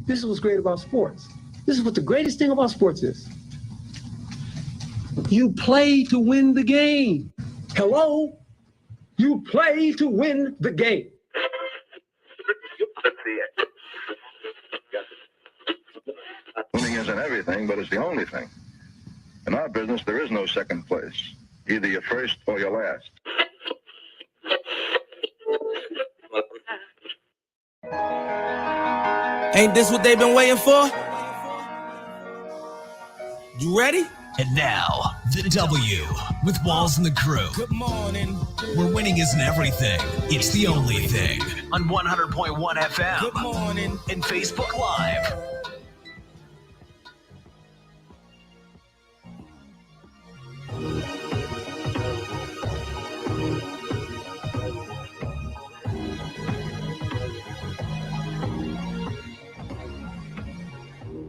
This is what's great about sports. This is what the greatest thing about sports is. You play to win the game. Hello? You play to win the game. Winning isn't everything, but it's the only thing. In our business, there is no second place. Either you're first or you're last. Ain't this what they've been waiting for? You ready? And now, the W with Walls and the Crew. Good morning. Where winning isn't everything, it's the only thing. On 100.1 FM. Good morning. And Facebook Live.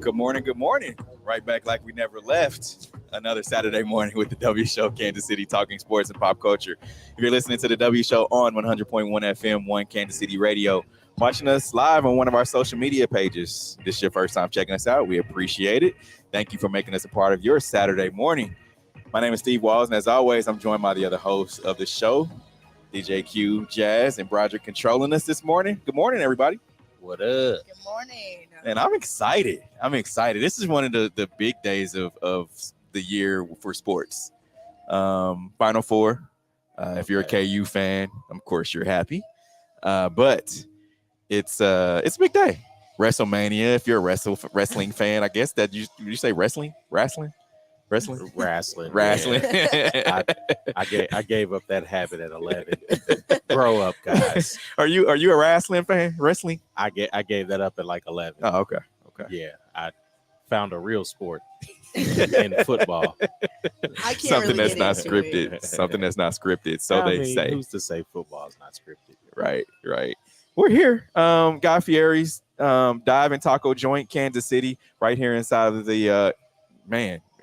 Good morning, good morning. Right back like we never left. Another Saturday morning with the W Show, Kansas City, talking sports and pop culture. If you're listening to the W Show on 100.1 FM, 1 Kansas City Radio, watching us live on one of our social media pages. This is your first time checking us out. We appreciate it. Thank you for making us a part of your Saturday morning. My name is Steve Walls, and as always, I'm joined by the other hosts of the show, DJ Q, Jazz, and Broderick controlling us this morning. Good morning, everybody. What up? Good morning. And I'm excited. This is one of the big days of the year for sports. Final Four. If you're a KU fan, of course you're happy. But it's a big day. WrestleMania. If you're a wrestling fan, I guess that you say wrestling. Yeah. I gave up that habit at 11. Grow up, guys. Are you a wrestling fan? Wrestling? I gave that up at like 11. Oh, okay. Yeah, I found a real sport in football. I can't Something really that's get not into scripted. it. Something that's not scripted. So I they mean, say. Who's to say football is not scripted? Right. We're here. Guy Fieri's Dive and Taco Joint, Kansas City, right here inside of the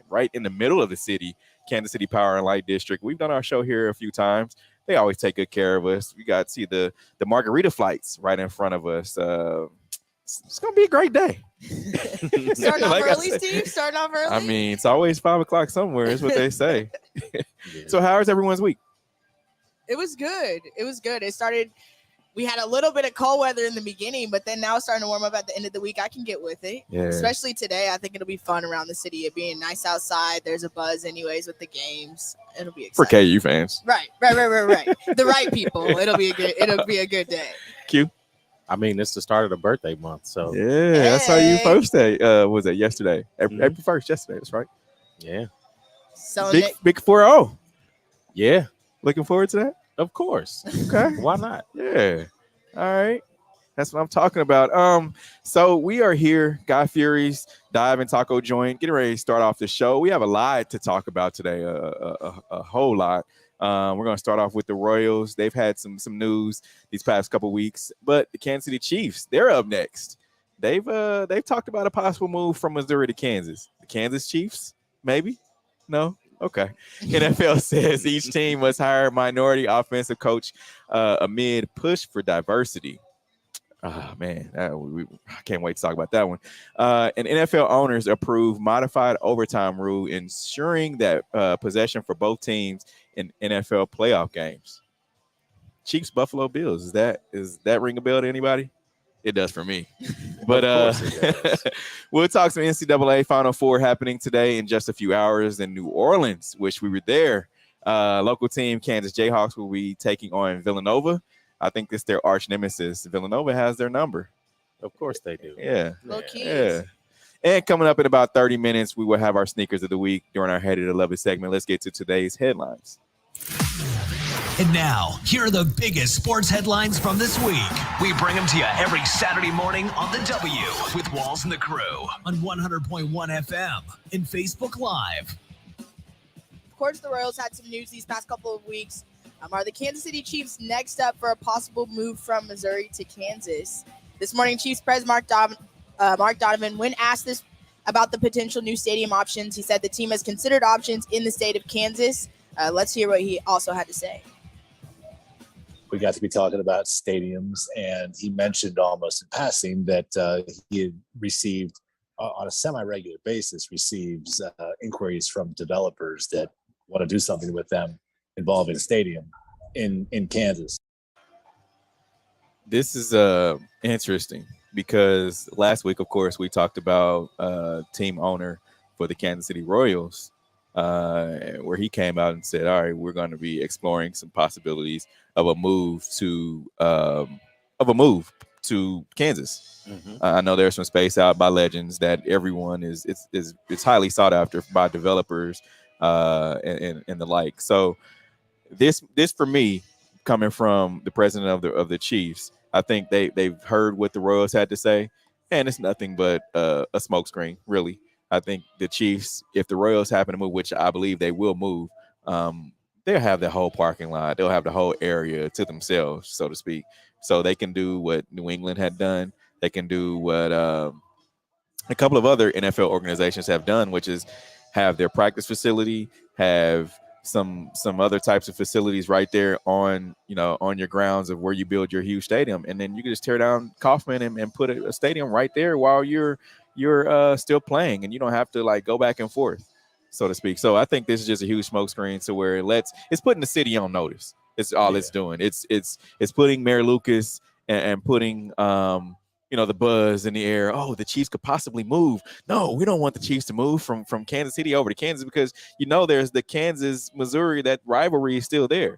right in the middle of the city, Kansas City Power and Light District. We've done our show here a few times. They always take good care of us. We got to see the margarita flights right in front of us. It's going to be a great day. Starting off early, Steve? Starting off early? I mean, it's always 5 o'clock somewhere is what they say. So how is everyone's week? It was good. It started, we had a little bit of cold weather in the beginning, but then now it's starting to warm up at the end of the week. I can get with it. Yeah. Especially today. I think it'll be fun around the city. It being nice outside. There's a buzz anyways with the games. It'll be exciting. For KU fans. Right. The right people. It'll be a good day. Q? I mean, it's the start of the birthday month, so Yeah, I saw you post that. Was it yesterday? April 1st, yesterday, that's right. yeah. So Big 4-0. Yeah, Looking forward to that? of course. Okay. Why not? Yeah. All right. That's what I'm talking about. So we are here, Guy Fieri's Dive and Taco Joint, getting ready to start off the show. We have a lot to talk about today, a whole lot. We're going to start off with the Royals. They've had some news these past couple weeks, but the Kansas City Chiefs, they're up next. They've talked about a possible move from Missouri to Kansas. The Kansas Chiefs, maybe? No? Okay. NFL says each team must hire a minority offensive coach amid push for diversity. Man, I can't wait to talk about that one. And NFL owners approve modified overtime rule, ensuring that possession for both teams in NFL playoff games. Chiefs, Buffalo Bills. Is that ring a bell to anybody? It does for me. But we'll talk some NCAA Final Four happening today in just a few hours in New Orleans, which we were there. Local team Kansas Jayhawks will be taking on Villanova. I think it's their arch nemesis. Villanova has their number. Of course they do. Yeah. Low keys. Yeah. And coming up in about 30 minutes, we will have our sneakers of the week during our Headed to Love It segment. Let's get to today's headlines. And now, here are the biggest sports headlines from this week. We bring them to you every Saturday morning on the W with Walls and the Crew on 100.1 FM and Facebook Live. Of course, the Royals had some news these past couple of weeks. Are the Kansas City Chiefs next up for a possible move from Missouri to Kansas? This morning, Chiefs President Mark Donovan, when asked this about the potential new stadium options, he said the team has considered options in the state of Kansas. Let's hear what he also had to say. we got to be talking about stadiums, and he mentioned almost in passing that he had received on a semi-regular basis receives inquiries from developers that want to do something with them involving a stadium in Kansas. This is interesting because last week, of course, we talked about team owner for the Kansas City Royals, where he came out and said, all right, we're going to be exploring some possibilities of a move to Kansas. Mm-hmm. I know there's some space out by Legends that everyone it's highly sought after by developers and the like. So this for me, coming from the president of the Chiefs, I think they've heard what the Royals had to say, and it's nothing but a smokescreen, really. I think the Chiefs, if the Royals happen to move, which I believe they will move, they'll have the whole parking lot. They'll have the whole area to themselves, so to speak. So they can do what New England had done. They can do what a couple of other NFL organizations have done, which is have their practice facility, have some other types of facilities right there on your grounds of where you build your huge stadium, and then you can just tear down Kauffman and put a stadium right there while you're still playing, and you don't have to like go back and forth, so to speak. So I think this is just a huge smokescreen to where it's putting the city on notice. It's all it's doing. It's putting Mayor Lucas and putting the buzz in the air. Oh, the Chiefs could possibly move. No, we don't want the Chiefs to move from Kansas City over to Kansas because there's the Kansas-Missouri, that rivalry is still there.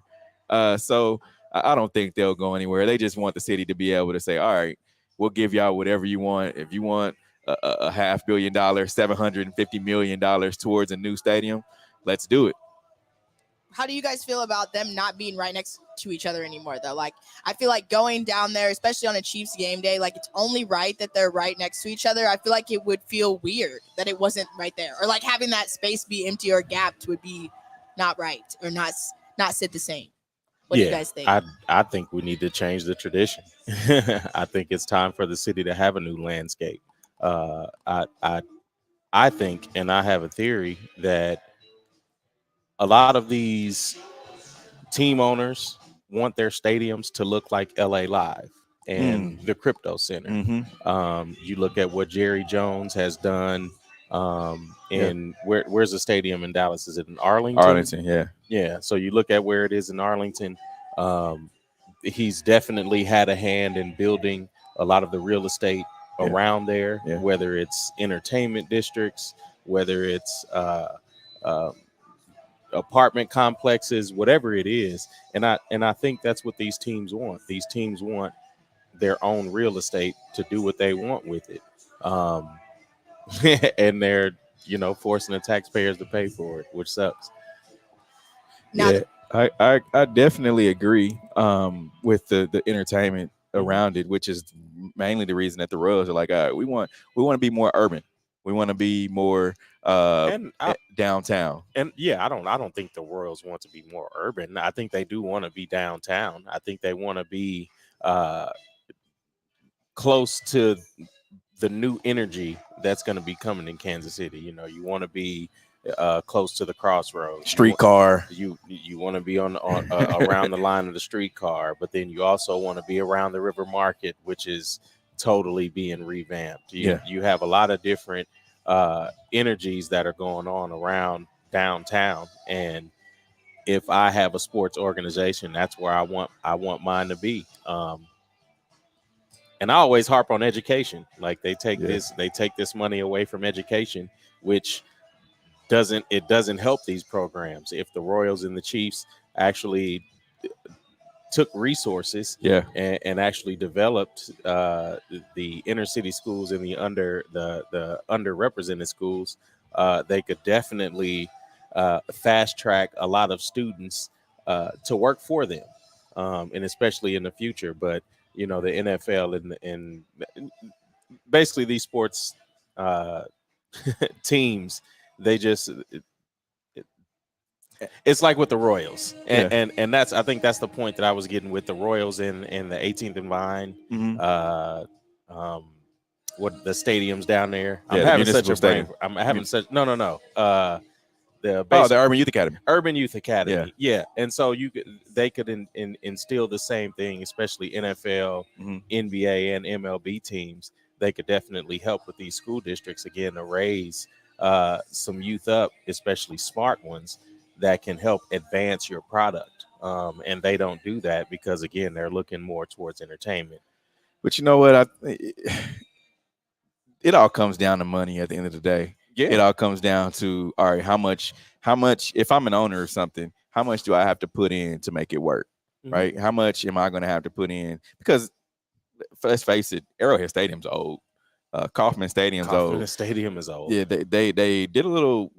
So I don't think they'll go anywhere. They just want the city to be able to say, all right, we'll give y'all whatever you want. If you want a $500 million, $750 million towards a new stadium, let's do it. How do you guys feel about them not being right next to each other anymore, though? Like, I feel like going down there, especially on a Chiefs game day, like it's only right that they're right next to each other. I feel like it would feel weird that it wasn't right there, or like having that space be empty or gapped would be not right or not sit the same. What do you guys think? I think we need to change the tradition. I think it's time for the city to have a new landscape. I think, and I have a theory that a lot of these team owners want their stadiums to look like LA Live and the Crypto Center. Mm-hmm. You look at what Jerry Jones has done where's the stadium in Dallas? Is it in Arlington? Arlington, yeah. Yeah. So you look at where it is in Arlington. He's definitely had a hand in building a lot of the real estate around there, whether it's entertainment districts, whether it's apartment complexes, whatever it is. And I think that's what these teams want. These teams want their own real estate to do what they want with it. And they're, forcing the taxpayers to pay for it, which sucks. Yeah, I definitely agree with the entertainment around it, which is mainly the reason that the Royals are like, all right, we want to be more urban. We want to be more downtown. And I don't think the Royals want to be more urban. I think they do want to be downtown. I think they want to be close to the new energy that's going to be coming in Kansas City. You want to be close to the crossroads. Streetcar. You want to be on around the line of the streetcar, but then you also want to be around the River Market, which is totally being revamped. You have a lot of different energies that are going on around downtown, and if I have a sports organization, that's where I want mine to be. And I always harp on education. Like they take this money away from education, which doesn't help these programs. If the Royals and the Chiefs actually took resources and actually developed the inner city schools and the underrepresented schools, they could definitely fast track a lot of students to work for them, and especially in the future. But the NFL and basically these sports teams, it's like with the Royals, and I think that's the point that I was getting with the Royals and the 18th and Vine, what the stadiums down there. I'm having such a brain. I'm having such no. the Urban Youth Academy. Urban Youth Academy. Yeah. And so they could instill the same thing, especially NFL, NBA, and MLB teams. They could definitely help with these school districts again to raise some youth up, especially smart ones that can help advance your product. And they don't do that because, again, they're looking more towards entertainment. But you know what? It all comes down to money at the end of the day. Yeah. It all comes down to, all right, how much, if I'm an owner of something, how much do I have to put in to make it work? Right? How much am I going to have to put in? Because let's face it, Arrowhead Stadium's old. Kauffman Stadium's old. Kauffman Stadium is old. Yeah, they did a little,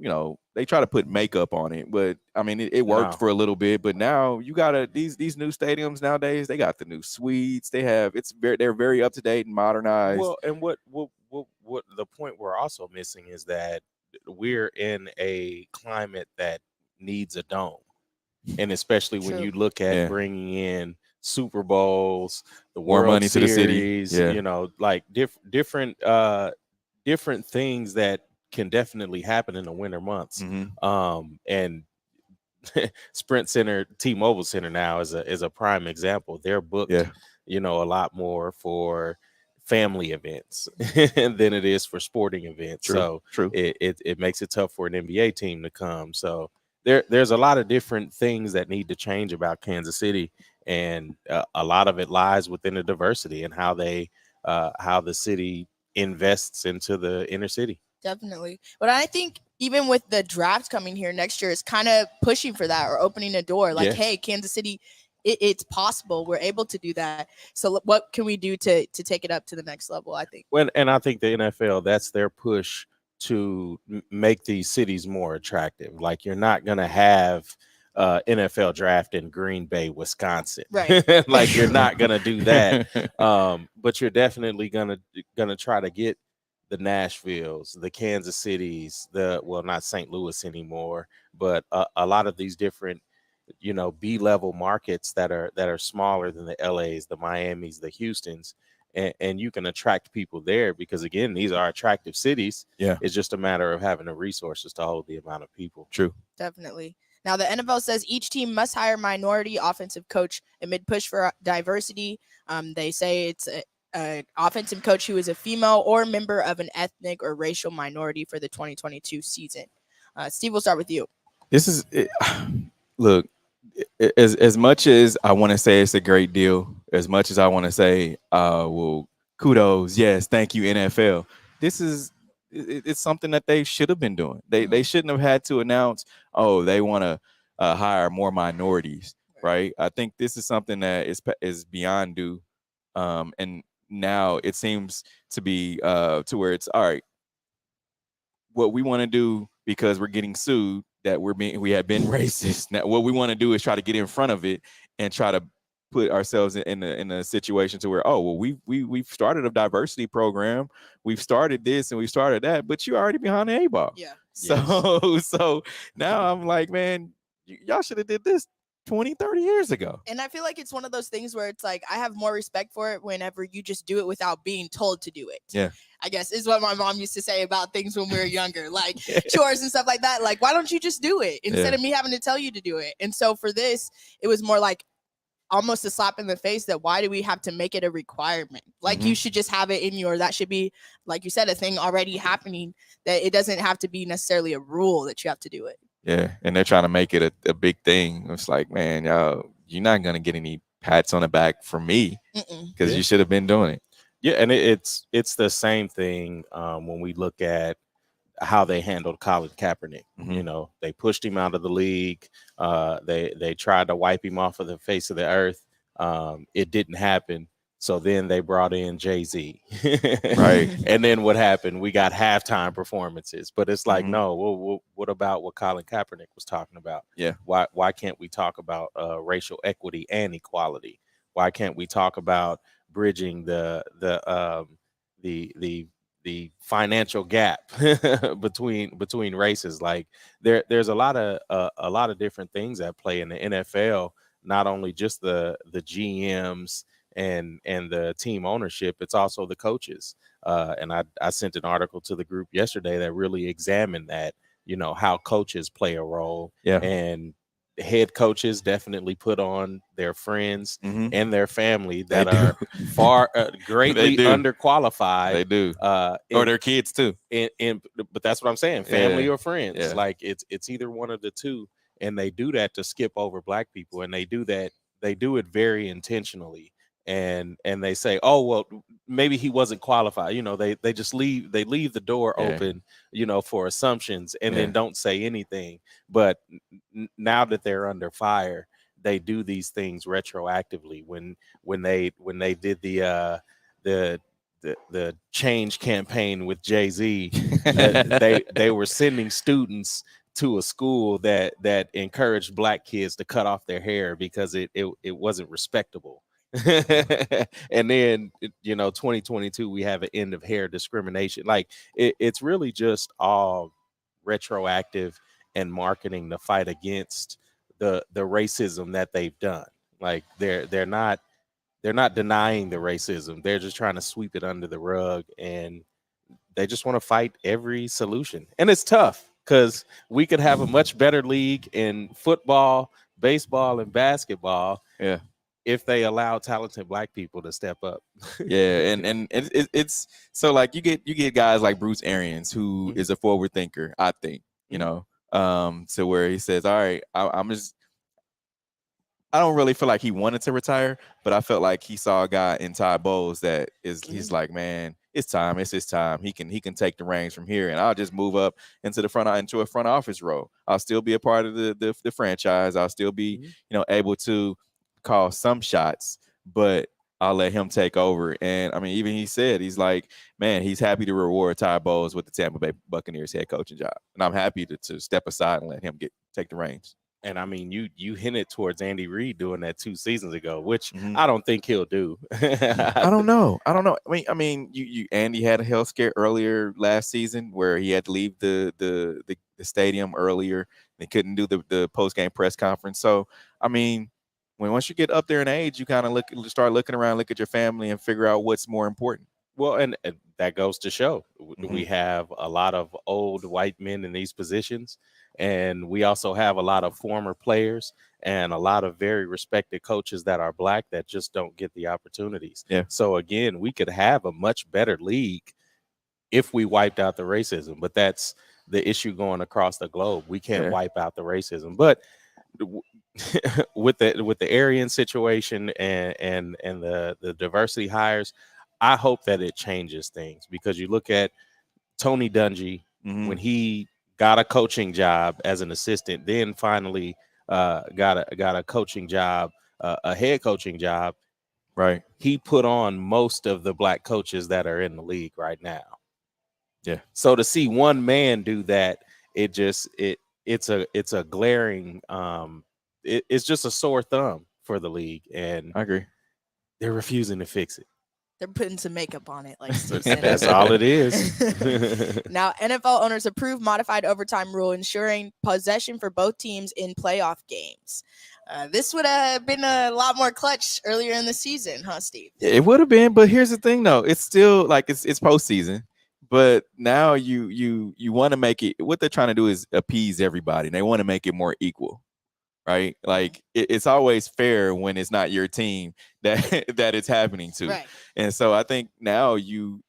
they try to put makeup on it, but I mean it worked for a little bit. But now you gotta these new stadiums nowadays, they got the new suites. They're very up to date and modernized. Well, and what the point we're also missing is that we're in a climate that needs a dome, and especially when you look at bringing in Super Bowls, the more World money Series, to the city. like different things that can definitely happen in the winter months. And Sprint Center, T-Mobile Center now is a prime example. They're booked, a lot more for family events than it is for sporting events. True. It makes it tough for an NBA team to come. So there's a lot of different things that need to change about Kansas City. And a lot of it lies within the diversity and how the city invests into the inner city. Definitely. But I think even with the draft coming here next year, it's kind of pushing for that or opening a door. Like, hey, Kansas City, it's possible. We're able to do that. So what can we do to take it up to the next level, I think? And I think the NFL, that's their push to make these cities more attractive. Like, you're not going to have NFL draft in Green Bay, Wisconsin. Right. Like, you're not going to do that. But you're definitely going to try to get the Nashvilles, the Kansas Cities, not St. Louis anymore, but a lot of these different, B-level markets that are smaller than the LAs, the Miamis, the Houstons. And you can attract people there because, again, these are attractive cities. Yeah. It's just a matter of having the resources to hold the amount of people. True. Definitely. Now, the NFL says each team must hire minority offensive coach amid push for diversity. They say it's an offensive coach who is a female or member of an ethnic or racial minority for the 2022 season. Steve, we'll start with you. This is look, as much as I want to say it's a great deal, as much as I want to say, well, kudos, yes, thank you, NFL. It's something that they should have been doing. They shouldn't have had to announce, they want to hire more minorities, right? I think this is something that is beyond due, and now it seems to be to where it's all right. What we want to do, because we're getting sued that we have been racist. Now, what we want to do is try to get in front of it and try to put ourselves in a situation to where, we've started a diversity program, we've started this and we've started that, but you're already behind the eight ball. Yeah. So now I'm like, man, y'all should have did this 20, 30 years ago. And I feel like it's one of those things where it's like, I have more respect for it whenever you just do it without being told to do it. Yeah. I guess is what my mom used to say about things when we were younger, like chores and stuff like that. Like, why don't you just do it instead of me having to tell you to do it? And so for this, it was more like almost a slap in the face that why do we have to make it a requirement? Like, you should just have it in that should be, like you said, a thing already happening, that it doesn't have to be necessarily a rule that you have to do it. Yeah. And they're trying to make it a big thing. It's like, man, y'all, you're not going to get any pats on the back from me because you should have been doing it. Yeah, and it's the same thing when we look at how they handled Colin Kaepernick. They pushed him out of the league. They tried to wipe him off of the face of the earth. It didn't happen. So then they brought in Jay-Z. Right. And then what happened? We got halftime performances. But it's like, no, what about what Colin Kaepernick was talking about? Yeah. Why can't we talk about racial equity and equality? Why can't we talk about bridging the financial gap between races? Like, there's a lot of different things at play in the NFL, not only just the GMs and the team ownership, it's also the coaches. And I sent an article to the group yesterday that really examined that. how coaches play a role. Yeah. And head coaches definitely put on their friends and their family that are far greatly underqualified. They do. Or their kids too. But that's what I'm saying. Family or friends. Yeah. Like it's either one of the two. And they do that to skip over black people. And they do it very intentionally. And they say, oh, well, maybe he wasn't qualified. They just leave the door open, for assumptions and then don't say anything. But now that they're under fire, they do these things retroactively. When they did the change campaign with Jay-Z, they were sending students to a school that encouraged black kids to cut off their hair because it wasn't respectable. And then 2022 we have an end of hair discrimination. Like it's really just all retroactive and marketing to fight against the racism that they've done. Like they're not denying the racism. They're just trying to sweep it under the rug, and they just want to fight every solution. And it's tough because we could have a much better league in football, baseball, and basketball. Yeah. If they allow talented black people to step up. Yeah, and it's so like you get guys like Bruce Arians, who is a forward thinker, I think, to where he says, all right, I don't really feel like he wanted to retire, but I felt like he saw a guy in Ty Bowles that he's like, man, it's time. It's his time. He can take the reins from here, and I'll just move up into a front office role. I'll still be a part of the franchise. I'll still be, able to call some shots, but I'll let him take over. And I mean, even he said, he's like, man, he's happy to reward Ty Bowles with the Tampa Bay Buccaneers head coaching job. And I'm happy to step aside and let him take the reins. And I mean, you hinted towards Andy Reid doing that 2 seasons ago, which I don't think he'll do. I don't know. I mean, Andy had a health scare earlier last season where he had to leave the stadium earlier. They couldn't do the post-game press conference. So, I mean, once you get up there in age, you kind of start looking around, look at your family, and figure out what's more important. Well, and that goes to show we have a lot of old white men in these positions, and we also have a lot of former players and a lot of very respected coaches that are black that just don't get the opportunities. Yeah. So again, we could have a much better league if we wiped out the racism, but that's the issue going across the globe. We can't wipe out the racism, but with the Arians situation and the diversity hires, I hope that it changes things, because you look at Tony Dungy when he got a coaching job as an assistant, then finally got a coaching job, a head coaching job. Right. He put on most of the black coaches that are in the league right now. Yeah. So to see one man do that, it's a glaring it's just a sore thumb for the league, and I agree. They're refusing to fix it. They're putting some makeup on it, like Steve said. That's all it is. Now, NFL owners approved modified overtime rule, ensuring possession for both teams in playoff games. This would have been a lot more clutch earlier in the season, huh, Steve? It would have been, but here's the thing, though. It's still like it's postseason, but now you want to make it. What they're trying to do is appease everybody. They want to make it more equal. Right, like it's always fair when it's not your team that it's happening to. Right. And so I think now you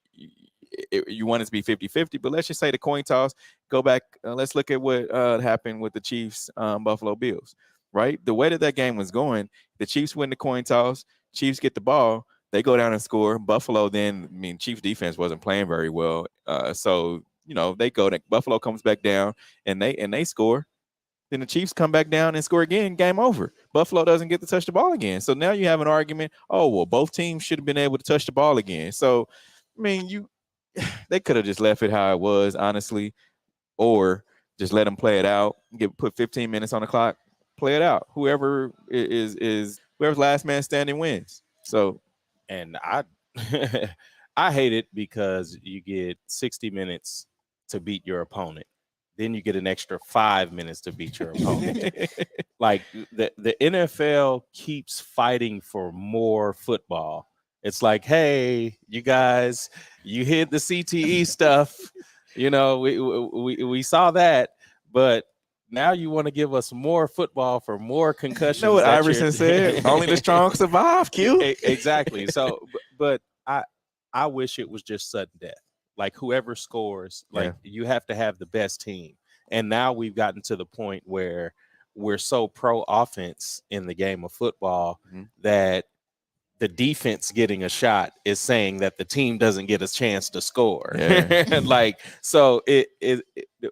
want it to be 50-50, but let's just say the coin toss. Go back. Let's look at what happened with the Chiefs, Buffalo Bills. Right, the way that game was going, the Chiefs win the coin toss. Chiefs get the ball. They go down and score. Buffalo then, Chiefs defense wasn't playing very well. So they go. Buffalo comes back down and they score. Then the Chiefs come back down and score again. Game over. Buffalo doesn't get to touch the ball again. So now you have an argument. Oh, well, both teams should have been able to touch the ball again. So, they could have just left it how it was, honestly, or just let them play it out. Put 15 minutes on the clock. Play it out. Whoever is whoever's last man standing wins. So, and I hate it because you get 60 minutes to beat your opponent. Then you get an extra 5 minutes to beat your opponent. Like the NFL keeps fighting for more football. It's like, hey, you guys, you hit the CTE stuff. We saw that, but now you want to give us more football for more concussions. You know what Iverson said? Only the strong survive, Q. Exactly. So, but I wish it was just sudden death. Like whoever scores, like you have to have the best team. And now we've gotten to the point where we're so pro offense in the game of football that the defense getting a shot is saying that the team doesn't get a chance to score. Like, so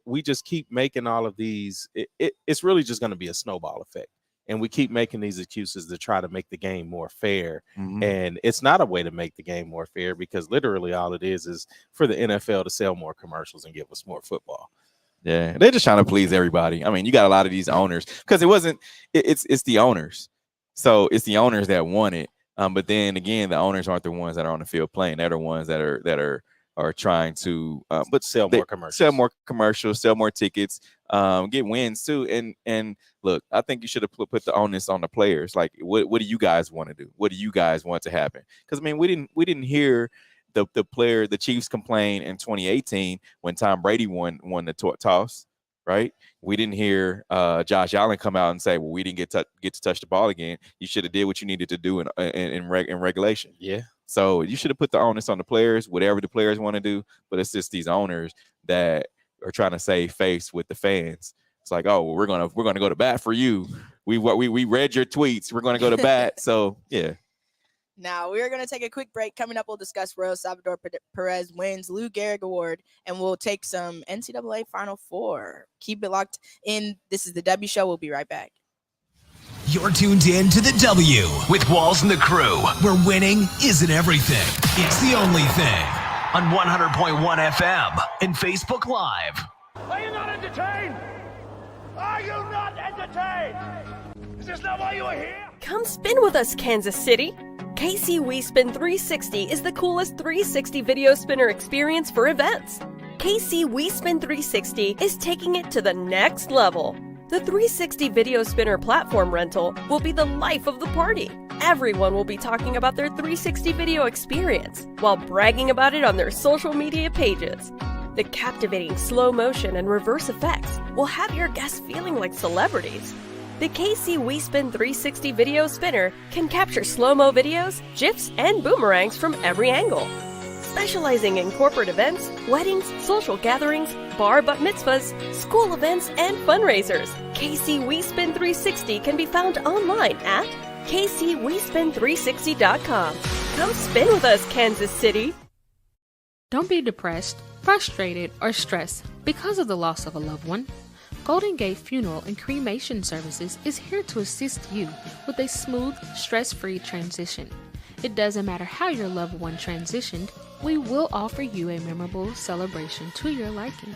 we just keep making all of these. It's really just going to be a snowball effect. And we keep making these excuses to try to make the game more fair. And it's not a way to make the game more fair, because literally all it is for the NFL to sell more commercials and give us more football. Yeah, they're just trying to please everybody. I mean, you got a lot of these owners, because it's the owners. So it's the owners that want it. But then again, the owners aren't the ones that are on the field playing. They're the ones that are trying to sell more commercials, sell more tickets, get wins too. And look, I think you should have put the onus on the players. Like, what do you guys want to do? What do you guys want to happen? Because I mean, we didn't hear the Chiefs complain in 2018 when Tom Brady won the toss. Right? We didn't hear Josh Allen come out and say, "Well, we didn't get to touch the ball again. You should have did what you needed to do in regulation." Yeah. So you should have put the onus on the players, whatever the players want to do. But it's just these owners that are trying to save face with the fans. It's like, oh, well, we're gonna go to bat for you. We read your tweets. We're gonna go to bat. So yeah. Now, we're going to take a quick break. Coming up, we'll discuss Royal Salvador Perez wins Lou Gehrig Award, and we'll take some NCAA Final Four. Keep it locked in. This is the W Show. We'll be right back. You're tuned in to the W with Walls and the Crew, where winning isn't everything. It's the only thing. On 100.1 FM and Facebook Live. Are you not entertained? Are you not entertained? Is this not why you are here? Come spin with us, Kansas City. KC WeSpin 360 is the coolest 360 video spinner experience for events. KC WeSpin 360 is taking it to the next level. The 360 video spinner platform rental will be the life of the party. Everyone will be talking about their 360 video experience while bragging about it on their social media pages. The captivating slow motion and reverse effects will have your guests feeling like celebrities. The KC WeSpin 360 video spinner can capture slow-mo videos, GIFs, and boomerangs from every angle. Specializing in corporate events, weddings, social gatherings, bar bat mitzvahs, school events, and fundraisers, KC WeSpin 360 can be found online at kcwespin360.com. Come spin with us, Kansas City! Don't be depressed, frustrated, or stressed because of the loss of a loved one. Golden Gate Funeral and Cremation Services is here to assist you with a smooth, stress-free transition. It doesn't matter how your loved one transitioned, we will offer you a memorable celebration to your liking.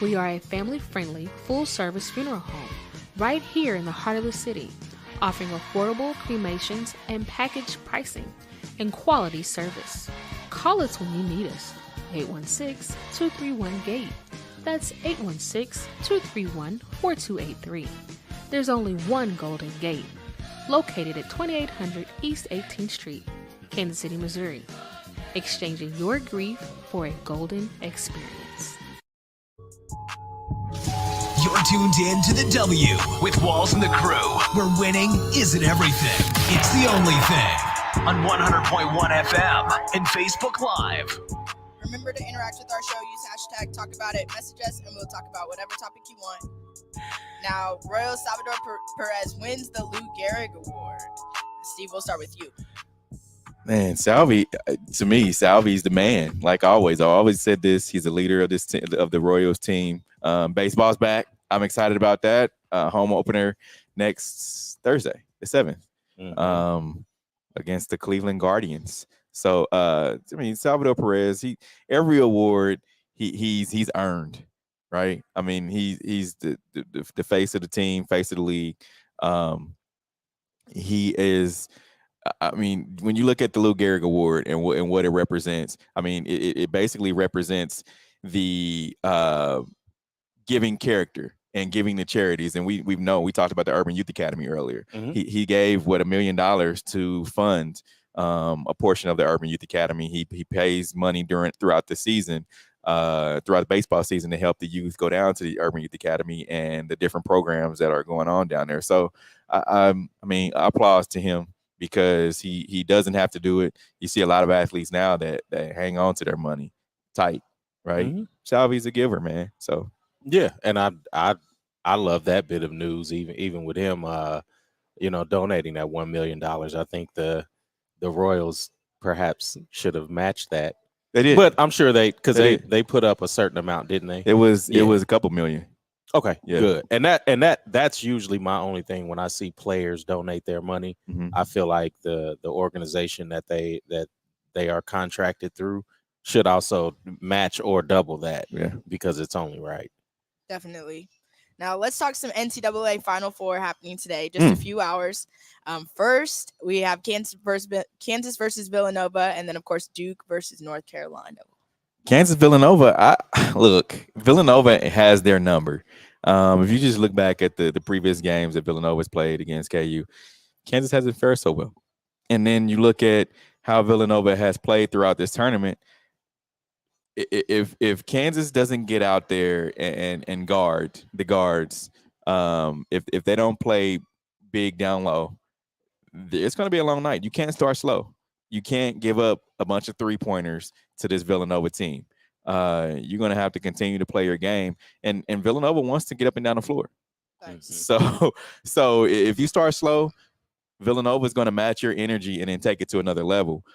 We are a family-friendly, full-service funeral home right here in the heart of the city, offering affordable cremations and package pricing and quality service. Call us when you need us. 816-231-GATE. That's 816-231-4283. There's only one Golden Gate, located at 2800 East 18th Street, Kansas City, Missouri. Exchanging your grief for a golden experience. You're tuned in to the W with Walls and the Crew, where winning isn't everything. It's the only thing. On 100.1 FM and Facebook Live. Remember to interact with our show. Use hashtag Talk About It. Message us, and we'll talk about whatever topic you want. Now, Royal Salvador Perez wins the Lou Gehrig Award. Steve, we'll start with you. Man, Salvi, to me, Salvi's the man. Like always, I always said this. He's the leader of this of the Royals team. Baseball's back. I'm excited about that. Home opener next Thursday, the 7th, against the Cleveland Guardians. So, I mean, Salvador Perez, every award he's earned, right? I mean, he's the face of the team, face of the league. He is. I mean, when you look at the Lou Gehrig Award and what it represents, I mean, it basically represents the giving character and giving to charities. And we talked about the Urban Youth Academy earlier. He gave $1 million to fund a portion of the Urban Youth Academy. He pays money throughout the season throughout the baseball season to help the youth go down to the Urban Youth Academy and the different programs that are going on down there. So, I mean, applause to him because he doesn't have to do it. You see a lot of athletes now that hang on to their money tight, right? Mm-hmm. Salvy's a giver, man. So yeah, and I love that bit of news. Even with him, donating that $1 million, I think the Royals perhaps should have matched that. They did, but I'm sure they put up a certain amount, didn't they? It was a couple million. Okay, good. And that's usually my only thing when I see players donate their money. Mm-hmm. I feel like the organization that they are contracted through should also match or double that. Yeah, because it's only right. Definitely. Now let's talk some NCAA Final Four happening today. Just a few hours. First, we have Kansas versus Villanova, and then of course Duke versus North Carolina. Kansas Villanova. Villanova has their number. If you just look back at the previous games that Villanova's played against KU, Kansas hasn't fared so well. And then you look at how Villanova has played throughout this tournament. If Kansas doesn't get out there and guard the guards, if they don't play big down low, it's going to be a long night. You can't start slow. You can't give up a bunch of 3-pointers to this Villanova team. You're going to have to continue to play your game. And Villanova wants to get up and down the floor. Thanks. So if you start slow, Villanova is going to match your energy and then take it to another level.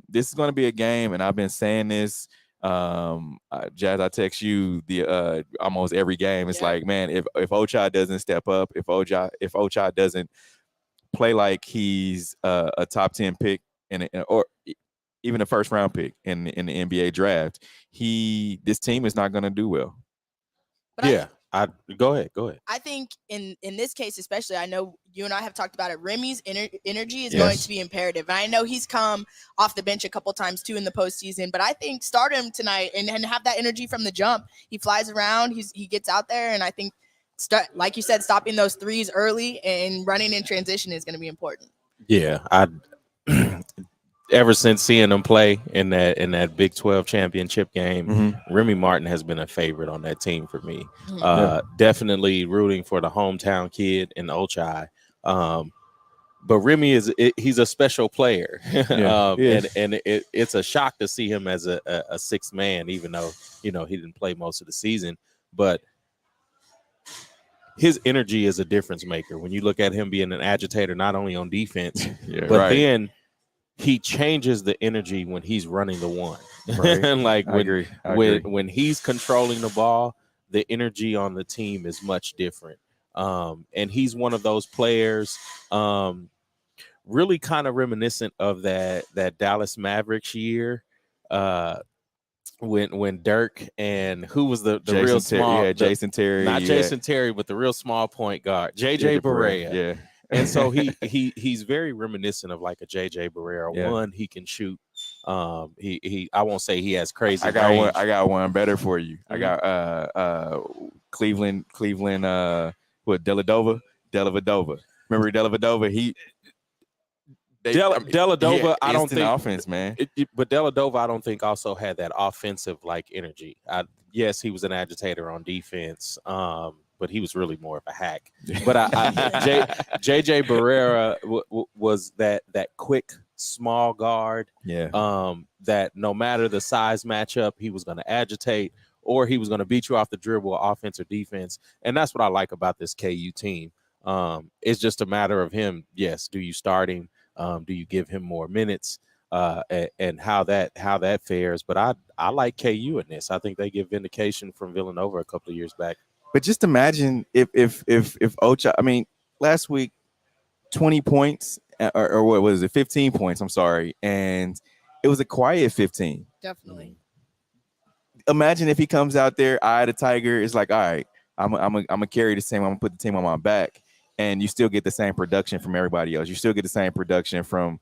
This is going to be a game, and I've been saying this, Jazz, I text you the almost every game. It's like, man, if Ochai doesn't step up, if Ochai doesn't play like he's a top 10 pick or even a first round pick in the NBA draft, this team is not going to do well. But go ahead. I think in this case, especially, I know you and I have talked about it. Remy's energy is going to be imperative. And I know he's come off the bench a couple times too in the postseason, but I think start him tonight and have that energy from the jump. He flies around, he gets out there, and I think like you said, stopping those threes early and running in transition is going to be important. Yeah, ever since seeing him play in that Big 12 championship game, Remy Martin has been a favorite on that team for me. Definitely rooting for the hometown kid in Ochai. But Remy he's a special player. And it's a shock to see him as a sixth man, even though, he didn't play most of the season. But his energy is a difference maker. When you look at him being an agitator, not only on defense, then he changes the energy when he's running the one. Right. Like I agree. When he's controlling the ball, the energy on the team is much different. And he's one of those players, really kind of reminiscent of that Dallas Mavericks year, when Dirk and who was the real small, Jason Terry, not Jason Terry, but the real small point guard, JJ Barea. Yeah. And so he's very reminiscent of like a JJ Barea. Yeah. One, he can shoot. I won't say he has crazy. I got one better for you. I got Cleveland. What Dellavedova? Remember Dellavedova? Dellavedova, I don't think offense, man. But Dellavedova, I don't think also had that offensive like energy. Yes, he was an agitator on defense, but he was really more of a hack. But JJ Barea was that quick small guard. Yeah. That no matter the size matchup, he was going to agitate or he was going to beat you off the dribble, offense or defense. And that's what I like about this KU team. It's just a matter of him. Yes, do you start him? Do you give him more minutes? And how that fares? But I like KU in this. I think they give vindication from Villanova a couple of years back. But just imagine if Ochai, I mean, last week, 20 points or what was it? 15 points. I'm sorry. And it was a quiet 15. Definitely. Imagine if he comes out there, eye the tiger. It's like, all right, I'm gonna carry the team. I'm gonna put the team on my back. And you still get the same production from everybody else. You still get the same production from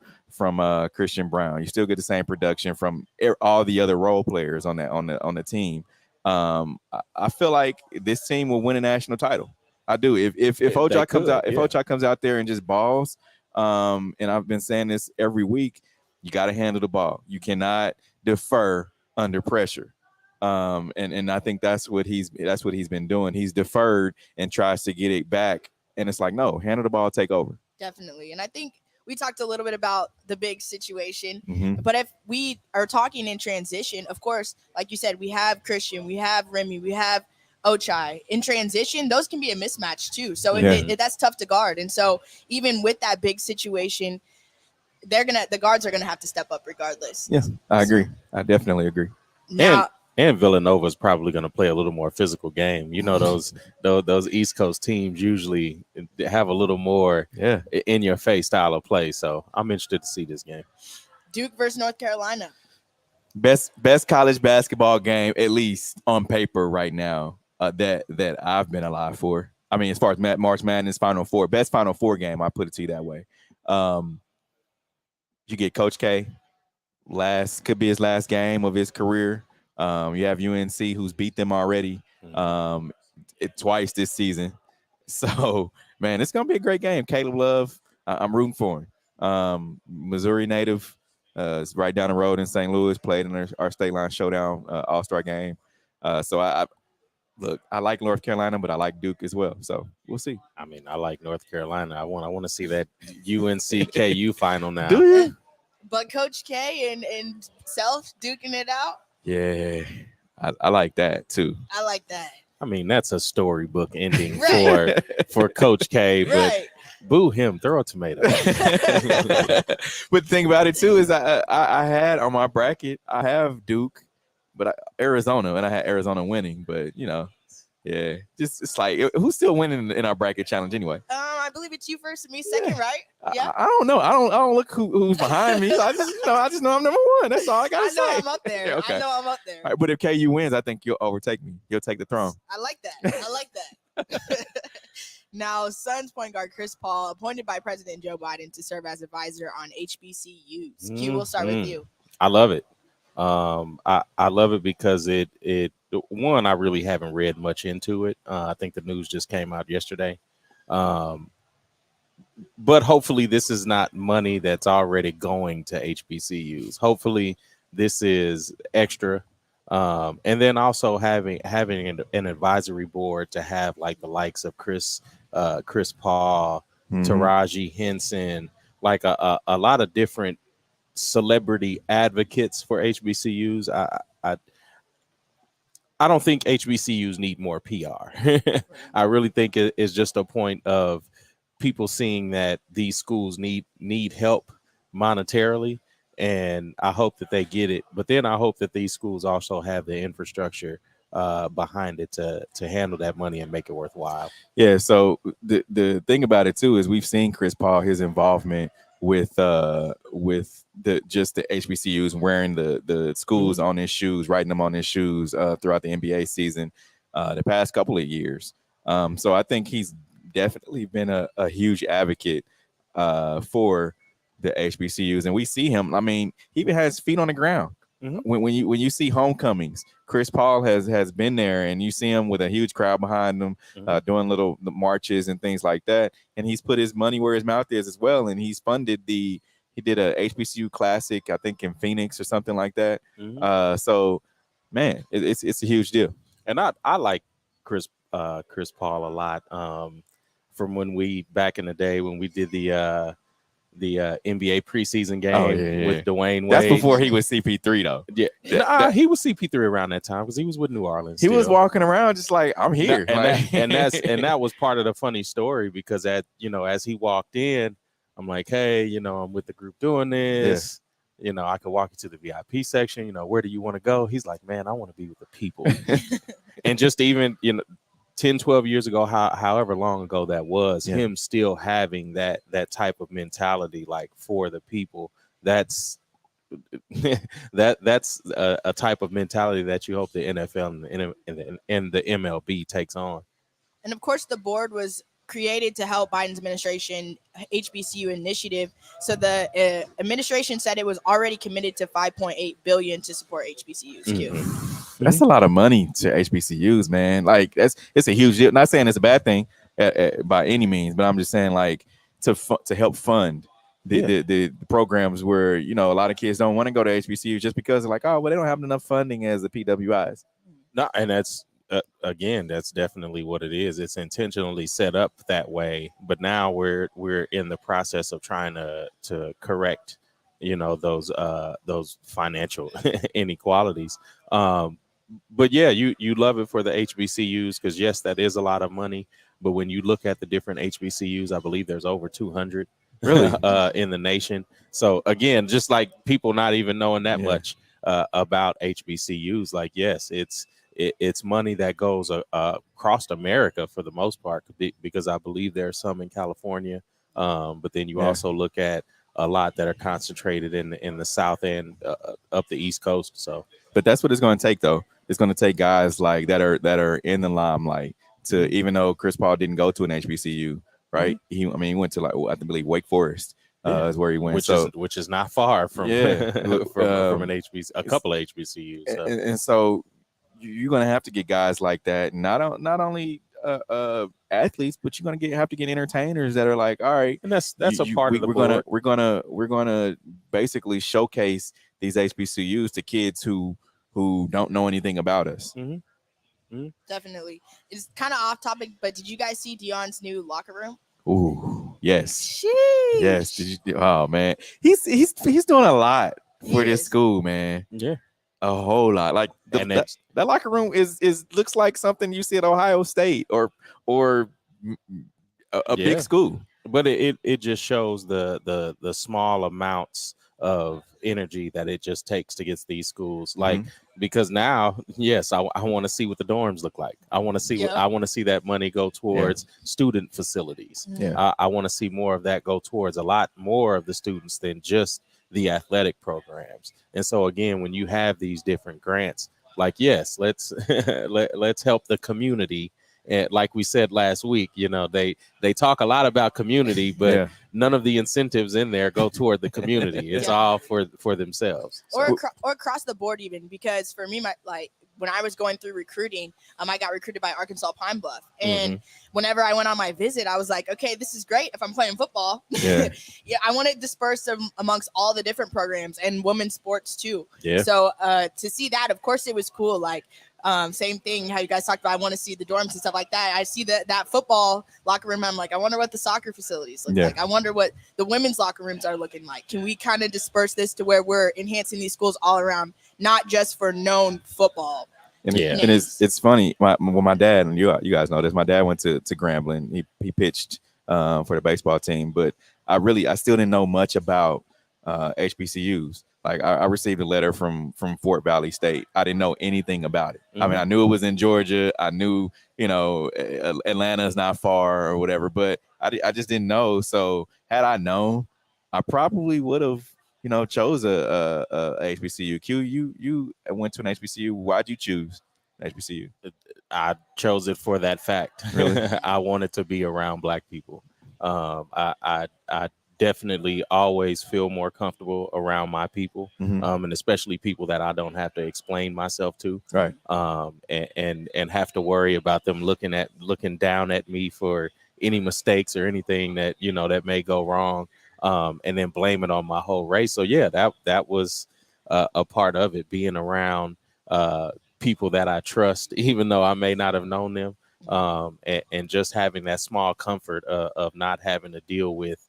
Christian Brown. You still get the same production from all the other role players on the team. I feel like this team will win a national title. I do. If Ochai comes out, Ochai comes out there and just balls, and I've been saying this every week, you got to handle the ball. You cannot defer under pressure. And I think that's what he's been doing. He's deferred and tries to get it back, and it's like, no, handle the ball, take over. Definitely. And I think we talked a little bit about the big situation, Mhm. but if we are talking in transition, of course, like you said, we have Christian, we have Remy, we have Ochai. In transition, those can be a mismatch too. So that's tough to guard. And so even with that big situation, the guards are gonna have to step up regardless. Yes, I agree. I definitely agree. Now, And Villanova's probably going to play a little more physical game. You know, those East Coast teams usually have a little more in your face style of play. So I'm interested to see this game. Duke versus North Carolina. Best college basketball game, at least on paper right now, that I've been alive for. I mean, as far as March Madness Final Four, best Final Four game, I put it to you that way. You get Coach K, could be his last game of his career. You have UNC, who's beat them already twice this season. So, man, it's going to be a great game. Caleb Love, I'm rooting for him. Missouri native, is right down the road in St. Louis, played in our State Line Showdown All-Star game. So, I like North Carolina, but I like Duke as well. So, we'll see. I mean, I like North Carolina. I want to see that UNC KU final now. Do you? But Coach K and Self duking it out. Yeah, I like that too. I like that. I mean, that's a storybook ending Right. for Coach K, but Right. boo him, throw a tomato. But the thing about it too is I had on my bracket, I have Duke, but Arizona, and I had Arizona winning. But yeah, just it's like who's still winning in our bracket challenge anyway? I believe it's you first and me second, right? Yeah. I don't know. I don't look who's behind me. So I just know I'm number one. That's all I gotta say. I know I'm up there. Okay. I know I'm up there. All right, but if KU wins, I think you'll overtake me. You'll take the throne. I like that. I like that. Now, Suns point guard Chris Paul appointed by President Joe Biden to serve as advisor on HBCUs. Q, we'll start with you. I love it. I love it because it I really haven't read much into it. I think the news just came out yesterday. But hopefully this is not money that's already going to HBCUs. Hopefully this is extra. And then also having an advisory board to have like the likes of Chris Paul, Taraji Henson, like a lot of different celebrity advocates for HBCUs. I don't think HBCUs need more PR. I really think it's just a point of people seeing that these schools need help monetarily, and I hope that they get it. But then I hope that these schools also have the infrastructure behind it to handle that money and make it worthwhile. Yeah. So the thing about it too is we've seen Chris Paul, his involvement with the HBCUs wearing the schools on his shoes, writing them on his shoes throughout the NBA season the past couple of years. So I think he's definitely been a huge advocate for the HBCUs, and we see him. I mean, he even has feet on the ground. When you see homecomings, Chris Paul has been there, and you see him with a huge crowd behind him, doing little marches and things like that. And he's put his money where his mouth is as well, and he's funded he did a HBCU classic, I think in Phoenix or something like that. So, man, it's a huge deal. And I like Chris Paul a lot. From when back in the day when we did the NBA preseason game with Dwayne Wade. That's before he was CP3 though. Yeah, he was CP3 around that time because he was with New Orleans. He was walking around just like, I'm here, and that was part of the funny story because as he walked in, I'm like, hey, I'm with the group doing this. Yeah. I could walk you to the VIP section. Where do you want to go? He's like, man, I want to be with the people. And just even 10, 12 years ago, however long ago that was, him still having that type of mentality, like for the people, that's a type of mentality that you hope the NFL and the MLB takes on. And of course, the board was created to help Biden's administration HBCU initiative. So the administration said it was already committed to $5.8 billion to support HBCUs. That's a lot of money to HBCUs, man. Like it's a huge deal. Not saying it's a bad thing by any means, but I'm just saying like to help fund the programs where, you know, a lot of kids don't want to go to HBCU just because they're like, oh, well, they don't have enough funding as the PWIs. No, and that's again, that's definitely what it is. It's intentionally set up that way, but now we're in the process of trying to correct, you know, those financial inequalities. But yeah, you love it for the HBCUs because yes, that is a lot of money. But when you look at the different HBCUs, I believe there's over 200 really in the nation. So again, just like people not even knowing that much about HBCUs, like yes, it's money that goes across America for the most part, because I believe there are some in California, but then you also look at a lot that are concentrated in the South end up the East Coast. So, but that's what it's going to take, though. It's going to take guys like that are in the limelight to, even though Chris Paul didn't go to an HBCU, right? He went to, like, I believe Wake Forest is where he went, which is not far from from an HBCU, a couple of HBCUs. So. And so you're going to have to get guys like that, not only athletes, but you're going to have to get entertainers that are like, all right, and that's a part of the board. We're gonna basically showcase these HBCUs to kids who don't know anything about us. Definitely. It's kind of off topic, but did you guys see Deion's new locker room? Ooh, yes. Sheesh. Yes. Oh man, he's doing a lot for this school, man. Yeah, a whole lot. Like that locker room is looks like something you see at Ohio State or a big school. But it just shows the small amounts of energy that it just takes to get to these schools. Like, because now, yes, I want to see what the dorms look like. I want to see I want to see that money go towards student facilities. I want to see more of that go towards a lot more of the students than just the athletic programs. And so again, when you have these different grants, like, yes, let's let's help the community. And like we said last week, you know, they talk a lot about community, but none of the incentives in there go toward the community. It's all for themselves. Or across the board, even, because for me, when I was going through recruiting, I got recruited by Arkansas Pine Bluff. And whenever I went on my visit, I was like, okay, this is great if I'm playing football. I want it dispersed amongst all the different programs and women's sports too. So to see that, of course, it was cool. Like, same thing, how you guys talked about, I want to see the dorms and stuff like that. I see that football locker room. I'm like, I wonder what the soccer facilities look like. I wonder what the women's locker rooms are looking like. Can we kind of disperse this to where we're enhancing these schools all around, not just for known football? And it's funny. My dad, and you guys know this, my dad went to Grambling. He pitched for the baseball team, but I still didn't know much about HBCUs. Like, I received a letter from Fort Valley State. I didn't know anything about it. I mean, I knew it was in Georgia. I knew, you know, Atlanta is not far or whatever, but I just didn't know. So had I known, I probably would have, you know, chose a HBCU. Q, you went to an HBCU. Why'd you choose an HBCU? I chose it for that fact. Really? I wanted to be around Black people. I definitely always feel more comfortable around my people, and especially people that I don't have to explain myself to, right? And have to worry about them looking down at me for any mistakes or anything that, you know, that may go wrong, and then blame it on my whole race. So yeah, that was a part of it, being around people that I trust, even though I may not have known them, and just having that small comfort of not having to deal with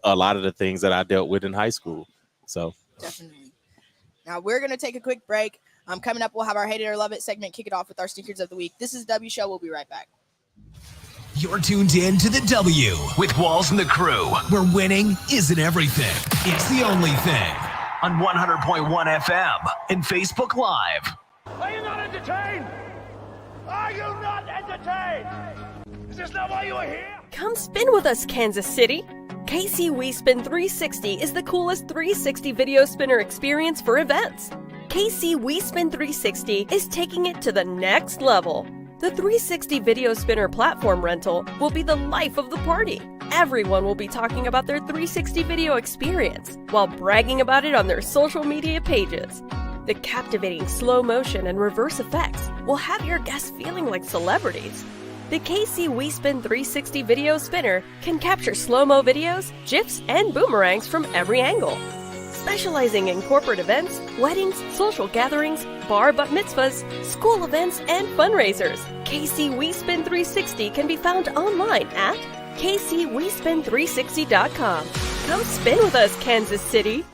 a lot of the things that I dealt with in high school. So definitely. Now we're going to take a quick break. Coming up, we'll have our Hate It or Love It segment, kick it off with our Stinkers of the Week. This is W Show. We'll be right back. You're tuned in to the W with Walls and the Crew, where winning isn't everything. It's the only thing. On 100.1 FM and Facebook Live. Are you not entertained? Are you not entertained? Is this not why you are here? Come spin with us, Kansas City. KC We Spin 360 is the coolest 360 video spinner experience for events. KC We Spin 360 is taking it to the next level. The 360 video spinner platform rental will be the life of the party. Everyone will be talking about their 360 video experience while bragging about it on their social media pages. The captivating slow motion and reverse effects will have your guests feeling like celebrities. The KC WeSpin 360 video spinner can capture slow-mo videos, GIFs, and boomerangs from every angle. Specializing in corporate events, weddings, social gatherings, bar bat mitzvahs, school events, and fundraisers, KC WeSpin 360 can be found online at kcwespin360.com. Come spin with us, Kansas City!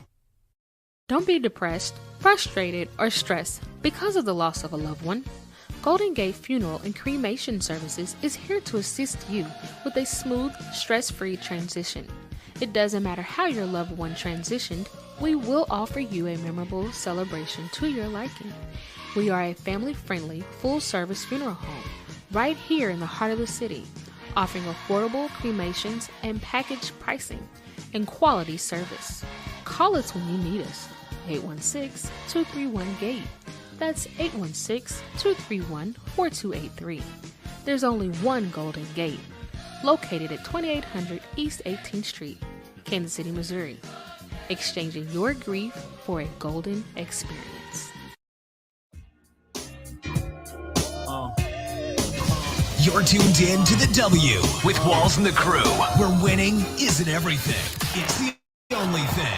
Don't be depressed, frustrated, or stressed because of the loss of a loved one. Golden Gate Funeral and Cremation Services is here to assist you with a smooth, stress-free transition. It doesn't matter how your loved one transitioned, we will offer you a memorable celebration to your liking. We are a family-friendly, full-service funeral home right here in the heart of the city, offering affordable cremations and package pricing and quality service. Call us when you need us. 816-231-GATE. That's 816-231-4283. There's only one Golden Gate, located at 2800 East 18th Street, Kansas City, Missouri. Exchanging your grief for a golden experience. You're tuned in to the W with Walls and the Crew, where winning isn't everything. It's the only thing.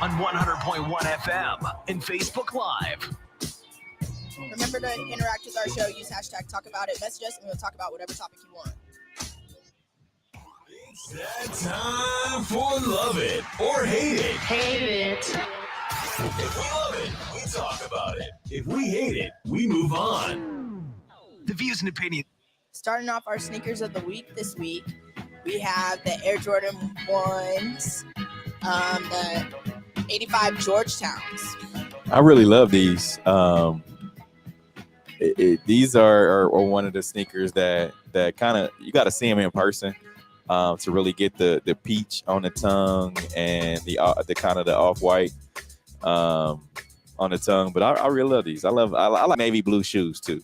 On 100.1 FM and Facebook Live. Remember to interact with our show. Use hashtag talk about it. Message us and we'll talk about whatever topic you want. It's that time for Love It or Hate It. Hate it. If we love it, we talk about it. If we hate it, we move on. The views and opinions. Starting off our sneakers of the week this week, we have the Air Jordan 1s, the 85 Georgetowns. I really love these. These are one of the sneakers that kind of, you got to see them in person to really get the peach on the tongue and the kind of the off-white on the tongue. But I really love these. I like navy blue shoes too.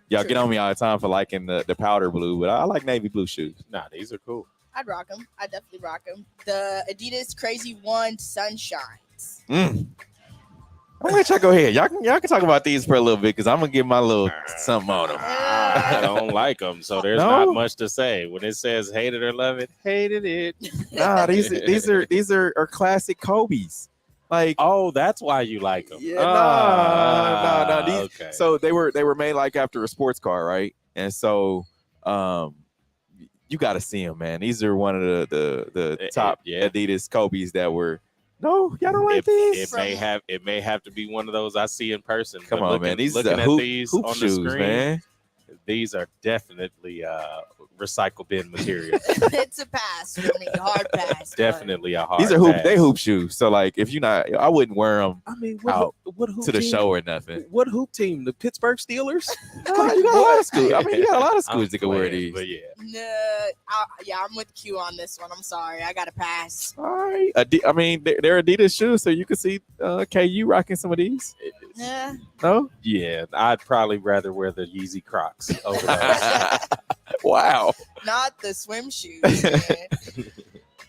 Y'all get on me all the time for liking the powder blue, but I like navy blue shoes. Nah, these are cool. I'd rock them. I'd definitely rock them. The Adidas Crazy One Sunshines. I'm gonna let y'all go ahead. Y'all can talk about these for a little bit because I'm gonna give my little something on them. I don't like them, so there's not much to say. When it says hate it or love it, hated it. Nah, these are classic Kobe's. Like, oh, that's why you like them. Yeah, no. These, okay. So they were made like after a sports car, right? And so, you got to see them, man. These are one of the top Adidas Kobe's that were. No, y'all don't like these. It may have to be one of those I see in person. Come on, man. These looking are at these hoop on shoes, the screen, man. These are definitely recycle bin material. It's a pass for me, hard pass. Definitely a hard. These are hoop shoes. So like, if you're not, I wouldn't wear them. I mean, what hoop to the team, show or nothing. What hoop team? The Pittsburgh Steelers? You got a lot of schools. I mean, you got a lot of schools that can wear these. But yeah. I'm with Q on this one. I'm sorry, I got to pass. All right. I mean, they're Adidas shoes, so you can see KU rocking some of these. Yeah. No? Yeah, I'd probably rather wear the Yeezy Crocs over those. Wow. Not the swim shoes, man.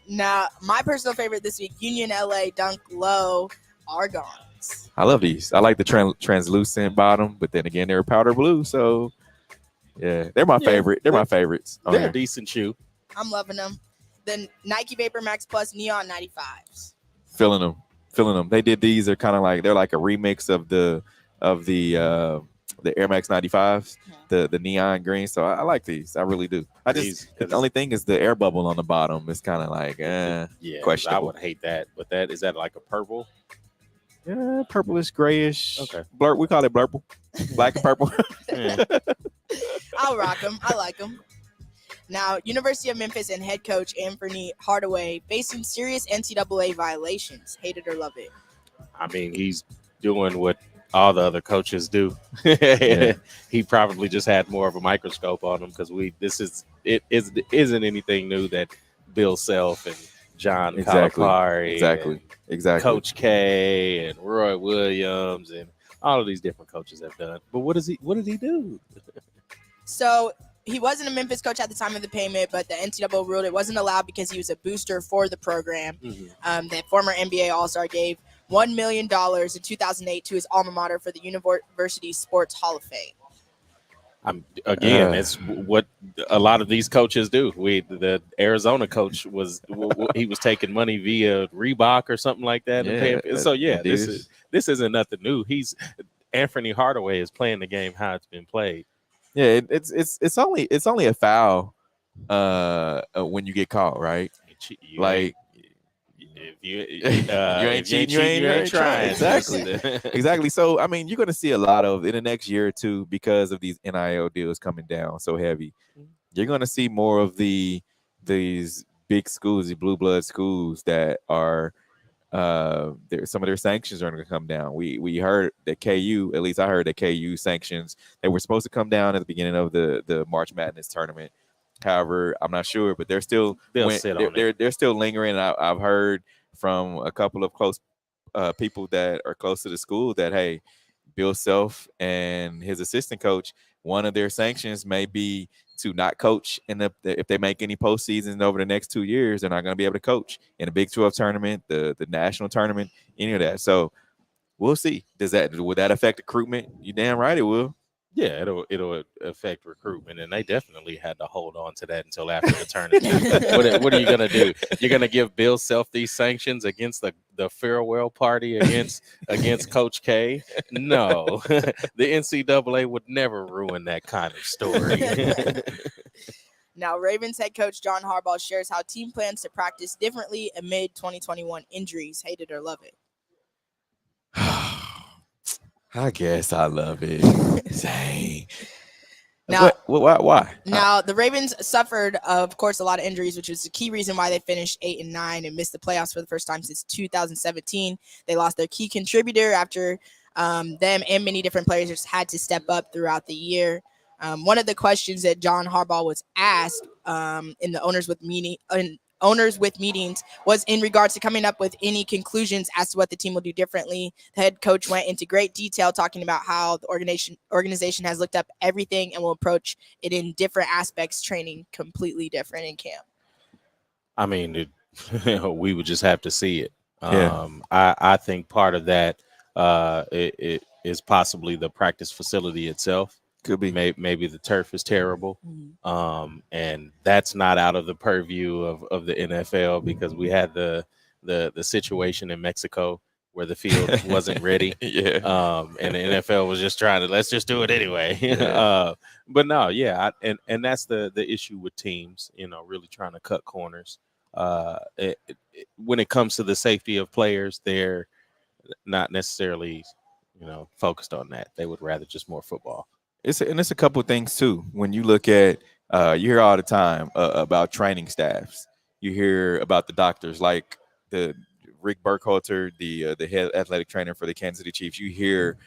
Now, my personal favorite this week, Union LA Dunk Low Argons. I love these. I like the translucent bottom, but then again, they're powder blue, so yeah, they're my favorite. They're my favorites. They're a decent shoe. I'm loving them. The Nike Vapor Max Plus Neon 95s. Feeling them. They did these. They're kind of like they're like a remix of the Air Max 95s, the neon green. So I like these. I really do. The only thing is the air bubble on the bottom is kind of like questionable. I would hate that. But is that like a purple? Yeah, purplish, grayish. Okay. Blur. We call it blurple. Black and purple. I'll rock them. I like them. Now, University of Memphis and head coach Anthony Hardaway facing serious NCAA violations. Hate it or love it. I mean, he's doing what all the other coaches do. Yeah. He probably just had more of a microscope on him because isn't anything new that Bill Self and John Calipari, exactly, Coach K and Roy Williams and all of these different coaches have done. But what did he do? So he wasn't a Memphis coach at the time of the payment, but the NCAA ruled it wasn't allowed because he was a booster for the program. That former NBA All-Star gave $1 million in 2008 to his alma mater for the University Sports Hall of Fame. It's what a lot of these coaches do. The Arizona coach was taking money via Reebok or something like that. This isn't nothing new. Anthony Hardaway is playing the game how it's been played. Yeah, it's only a foul when you get caught, right? If you ain't cheating, you ain't trying. Exactly. So, I mean, you're going to see a lot of in the next year or two because of these NIL deals coming down so heavy. You're going to see more of these big schools, the blue blood schools that are some of their sanctions are going to come down. We heard that KU, at least I heard that KU sanctions that were supposed to come down at the beginning of the March Madness tournament. However, I'm not sure, but they're still lingering. I've heard from a couple of close people that are close to the school that, hey, Bill Self and his assistant coach, one of their sanctions may be to not coach if they make any postseasons over the next 2 years. They're not going to be able to coach in the Big 12 tournament, the national tournament, any of that. So we'll see. Will that affect recruitment? You damn right it will. Yeah, it'll affect recruitment, and they definitely had to hold on to that until after the tournament. What are you gonna do? You're gonna give Bill Self these sanctions against the farewell party against Coach K? No, the NCAA would never ruin that kind of story. Now, Ravens head coach John Harbaugh shares how team plans to practice differently amid 2021 injuries. Hate it or love it. I guess I love it. Dang. Now, why? Now, the Ravens suffered, of course, a lot of injuries, which is the key reason why they finished 8-9 and missed the playoffs for the first time since 2017. They lost their key contributor after them and many different players just had to step up throughout the year. One of the questions that John Harbaugh was asked in the owners with meetings was in regards to coming up with any conclusions as to what the team will do differently. The head coach went into great detail talking about how the organization has looked up everything and will approach it in different aspects, training completely different in camp. I mean, we would just have to see it. Yeah. I think part of that it is possibly the practice facility itself. Could be. Maybe the turf is terrible. And that's not out of the purview of the NFL because we had the situation in Mexico where the field wasn't ready. Yeah. And the NFL was just trying to, let's just do it anyway. But no, yeah. And that's the issue with teams, really trying to cut corners. When it comes to the safety of players, they're not necessarily, focused on that. They would rather just more football. It's a couple of things too. When you look at, you hear all the time about training staffs. You hear about the doctors, like the Rick Burkhalter, the head athletic trainer for the Kansas City Chiefs. You hear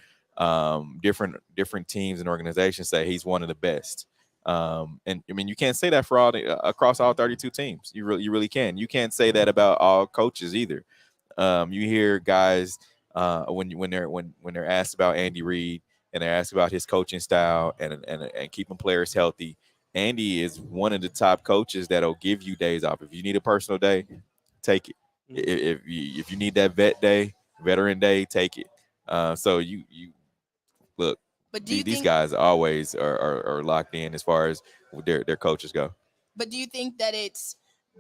different teams and organizations say he's one of the best. And I mean, you can't say that for across all 32 teams. You really can. You can't say that about all coaches either. You hear guys when they're asked about Andy Reid. And they're asked about his coaching style and keeping players healthy. Andy is one of the top coaches that'll give you days off. If you need a personal day, take it. If you need that veteran day, take it. So you look. But these guys always are locked in as far as their coaches go. But do you think that it's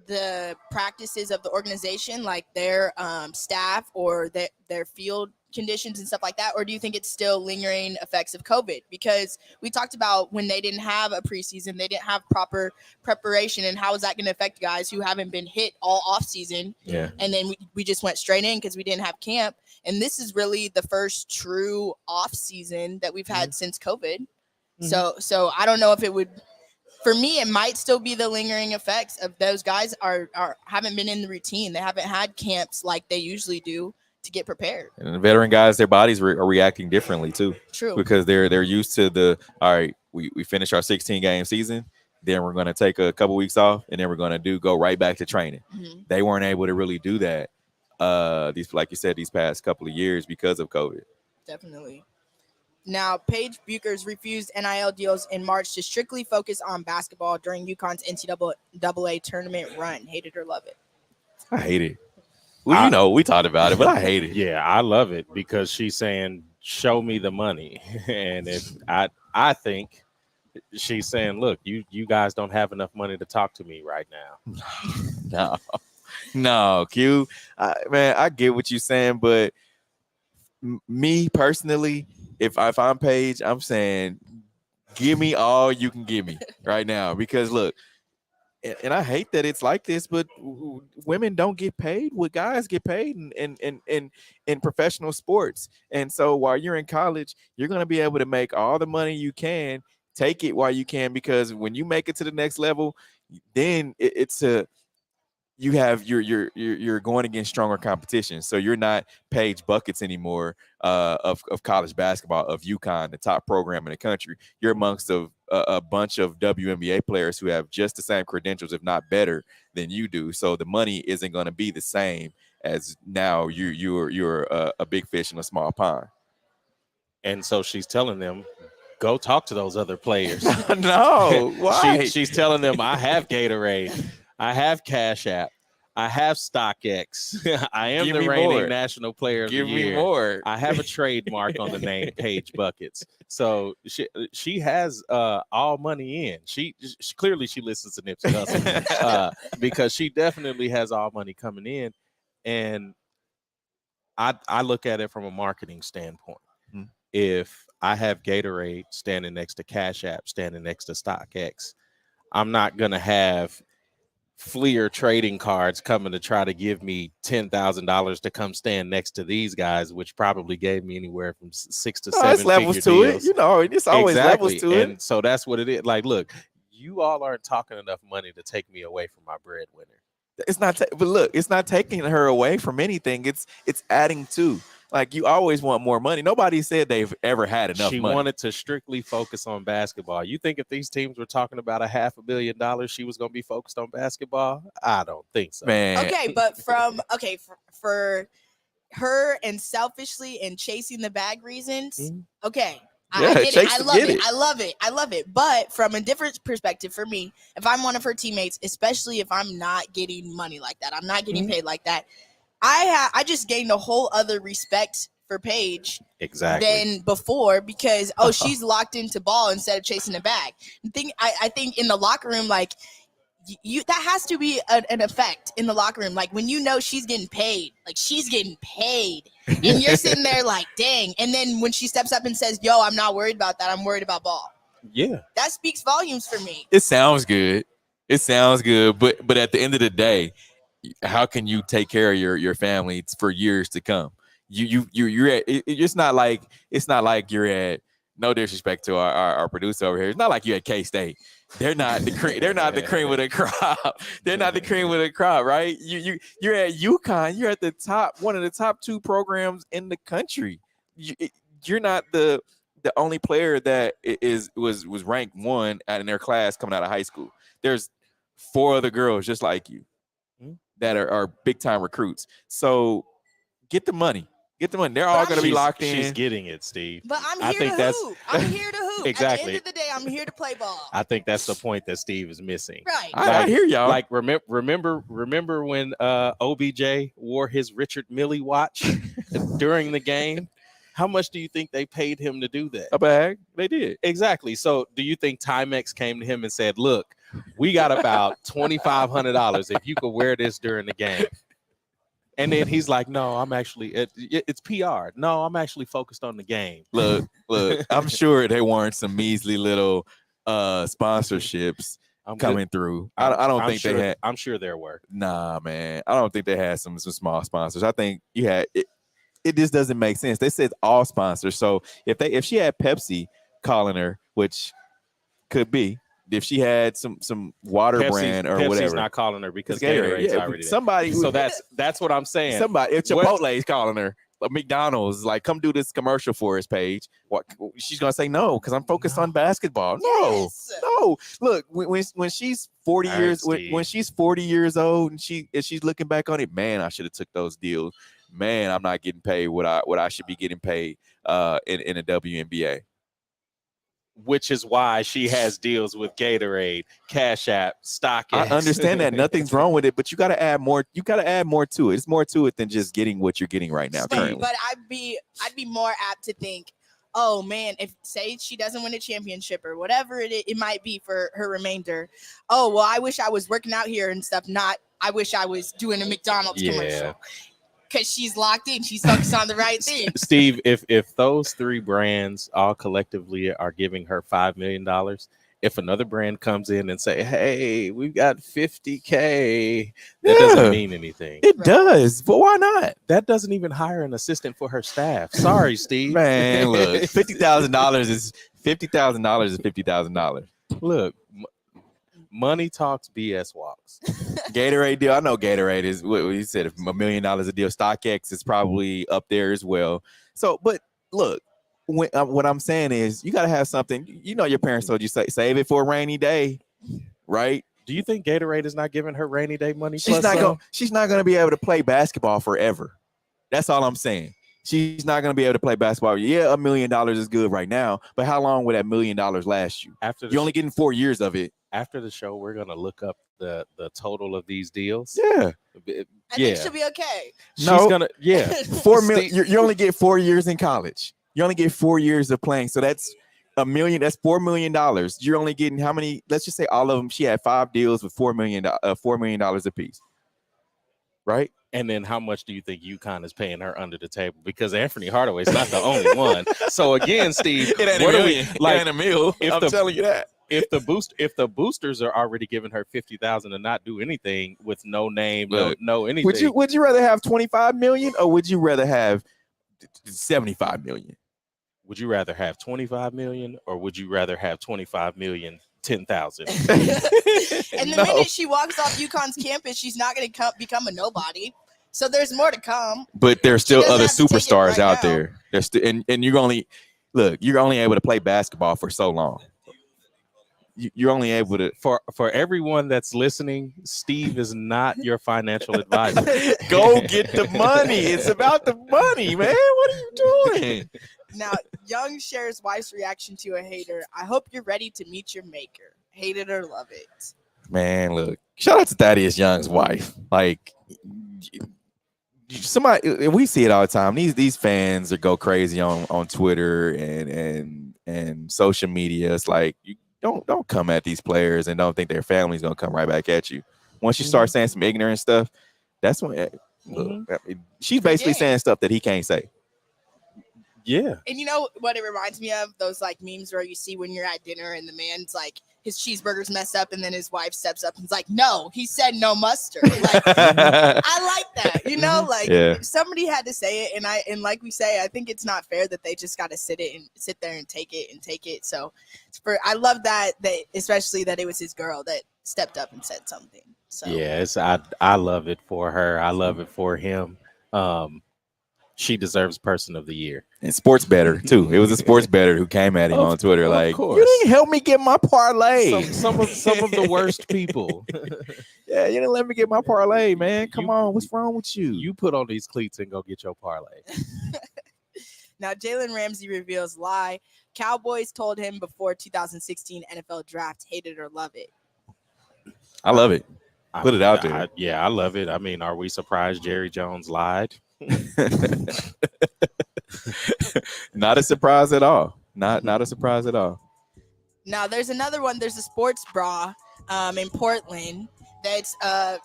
the practices of the organization, like their staff or their field conditions and stuff like that, or do you think it's still lingering effects of COVID? Because we talked about when they didn't have a preseason, they didn't have proper preparation, and how is that going to affect guys who haven't been hit all off season? Yeah. And then we just went straight in because we didn't have camp, and this is really the first true off season that we've had since COVID. So I don't know if it would. For me, it might still be the lingering effects of those guys haven't been in the routine. They haven't had camps like they usually do to get prepared. And the veteran guys, their bodies are reacting differently too. True. Because they're used to all right, we finish our 16-game season, then we're going to take a couple weeks off, and then we're going to go right back to training. They weren't able to really do that, like you said, these past couple of years because of COVID. Definitely. Now, Paige Buchers refused NIL deals in March to strictly focus on basketball during UConn's NCAA tournament run. Hate it or love it? I hate it. Well, we talked about it, but I hate it. Yeah, I love it because she's saying, show me the money. And if I think she's saying, look, you guys don't have enough money to talk to me right now. No, Q. Man, I get what you're saying, but me personally, if I'm Paige, I'm saying, give me all you can give me right now. Because look, and I hate that it's like this, but women don't get paid what guys get paid in professional sports. And so while you're in college, you're going to be able to make all the money you can, take it while you can, because when you make it to the next level, then you're going against stronger competition. So you're not Paige Buckets anymore of college basketball, of UConn, the top program in the country. You're amongst a bunch of WNBA players who have just the same credentials, if not better, than you do. So the money isn't going to be the same as now you're a big fish in a small pond. And so she's telling them, go talk to those other players. No, why? She's telling them, I have Gatorade. I have Cash App. I have StockX. I am the reigning national player of the year. Give me more. I have a trademark on the name Paige Buckets. So she has all money in. She clearly listens to Nipsey Hussle because she definitely has all money coming in. And I look at it from a marketing standpoint. Mm-hmm. If I have Gatorade standing next to Cash App, standing next to StockX, I'm not going to have Fleer trading cards coming to try to give me $10,000 to come stand next to these guys, which probably gave me anywhere from 6 to 7 levels to deals. It. It's always levels to it. And so that's what it is. Like, look, you all aren't talking enough money to take me away from my breadwinner. It's not, but look, it's not taking her away from anything. It's adding to. Like, you always want more money. Nobody said they've ever had enough money. She wanted to strictly focus on basketball. You think if these teams were talking about $500 million, she was going to be focused on basketball? I don't think so. Man. Okay, but for her and selfishly and chasing the bag reasons, okay. I get it. I love it. But from a different perspective for me, if I'm one of her teammates, especially if I'm not getting money like that, I'm not getting paid like that, I just gained a whole other respect for Paige than before because she's locked into ball instead of chasing the bag. I think in the locker room, like that has to be an effect in the locker room. Like when you know she's getting paid, and you're sitting there like, dang. And then when she steps up and says, "Yo, I'm not worried about that. I'm worried about ball." Yeah, that speaks volumes for me. It sounds good. But at the end of the day, how can you take care of your family for years to come? You're at, it's not like you're at, no disrespect to our producer over here, it's not like you're at K-State. They're not the cream. They're not the cream of the crop. They're not the cream of the crop, right? You're at UConn. You're at the top, one of the top 2 programs in the country. You're not the only player that was ranked 1 in their class coming out of high school. There's 4 other girls just like you that are big time recruits. So get the money. They're all going to be locked in. She's getting it, Steve. But I'm here to hoop. Exactly. At the end of the day, I'm here to play ball. I think that's the point that Steve is missing. Right. I hear y'all. Like remember when OBJ wore his Richard Mille watch during the game? How much do you think they paid him to do that? A bag. They did. Exactly. So do you think Timex came to him and said, "Look, we got about $2,500 if you could wear this during the game"? And then he's like, "No, I'm actually it's PR. No, I'm actually focused on the game." Look, I'm sure they weren't some measly little sponsorships coming through. I don't think they had. I'm sure there were. Nah, man. I don't think they had some small sponsors. I think you had it. It just doesn't make sense. They said all sponsors. So if she had Pepsi calling her, which could be, if she had some water brand or whatever. Pepsi's not calling her because Gatorade's already there. Somebody. So that's what I'm saying. Somebody, if Chipotle's calling her, McDonald's, like, come do this commercial for us, Paige. What she's gonna say no, because I'm focused on basketball. No. Look, when she's 40 years, when she's 40 years old and she's looking back on it, man, I should have took those deals. Man, I'm not getting paid what I should be getting paid in a WNBA. Which is why she has deals with Gatorade, Cash App, StockX. I understand that. Nothing's wrong with it, but you got to add more. You got to add more to it. It's more to it than just getting what you're getting right now. Currently. But I'd be more apt to think, oh man, if say she doesn't win a championship or whatever it might be for her remainder, oh well, I wish I was working out here and stuff. Not I wish I was doing a McDonald's commercial. Because she's locked in, she's focused on the right thing. Steve, if those three brands all collectively are giving her $5 million, if another brand comes in and say, "Hey, we've got $50K," that doesn't mean anything. It does, but why not? That doesn't even hire an assistant for her staff. Sorry, Steve. Man, look, $50,000 is $50,000. Look, money talks, BS walks. Gatorade deal. I know Gatorade is what he said. If $1 million a deal, StockX is probably up there as well. So, but look, what I'm saying is, you got to have something. You know, your parents told you save it for a rainy day, right? Do you think Gatorade is not giving her rainy day money? She's not going to be able to play basketball forever. That's all I'm saying. She's not going to be able to play basketball. Yeah, $1 million is good right now, but how long would that $1 million last you? You're only getting 4 years of it. After the show, we're gonna look up the total of these deals. Yeah, I think she'll be okay. She's gonna 4 million. You only get 4 years in college. You only get 4 years of playing, so that's $1 million. That's $4 million. You're only getting how many? Let's just say all of them. She had 5 deals with $4 million a piece, right? And then how much do you think UConn is paying her under the table? Because Anthony Hardaway's not the only one. So again, Steve, it ain't what a are million. we like? It ain't a mil. I'm telling you that. If the boosters are already giving her $50,000 and not do anything with no name, no anything. Would you rather have 25 million or would you rather have 75 million? Would you rather have 25 million or would you rather have 25 million 10,000? And the minute she walks off UConn's campus, she's not going to become a nobody. So there's more to come. But there's still other superstars out there. There's and you're only able to play basketball for so long. You're only able to for everyone that's listening, Steve is not your financial advisor. Go get the money. It's about the money, man. What are you doing? Now, Young shares wife's reaction to a hater. I hope you're ready to meet your maker. Hate it or love it. Man, look. Shout out to Thaddeus Young's wife. Like, somebody, we see it all the time. These fans that go crazy on Twitter and social media. It's like, you don't come at these players and don't think their family's gonna come right back at you. Once you start saying some ignorant stuff, that's when she's basically saying stuff that he can't say. Yeah. And you know what it reminds me of? Those like memes where you see when you're at dinner and the man's like, his cheeseburger's messed up, and then his wife steps up and is like, "No, he said no mustard." Like, I like that, you know. Like somebody had to say it, and like we say, I think it's not fair that they just got to sit there and take it. So, I love that especially that it was his girl that stepped up and said something. So yes, I love it for her. I love it for him. She deserves Person of the Year. And sports better too. It was a sports better who came at him on Twitter like, course. "You didn't help me get my parlay." Some of the worst people. Yeah, you didn't let me get my parlay, man. Come on, what's wrong with you? You put on these cleats and go get your parlay. Now, Jalen Ramsey reveals lie. Cowboys told him before 2016 NFL draft, hate it or love it. I love it. Put it out there. I love it. I mean, are we surprised Jerry Jones lied? Not a surprise at all. Not a surprise at all. Now there's another one. There's a sports bra in Portland that's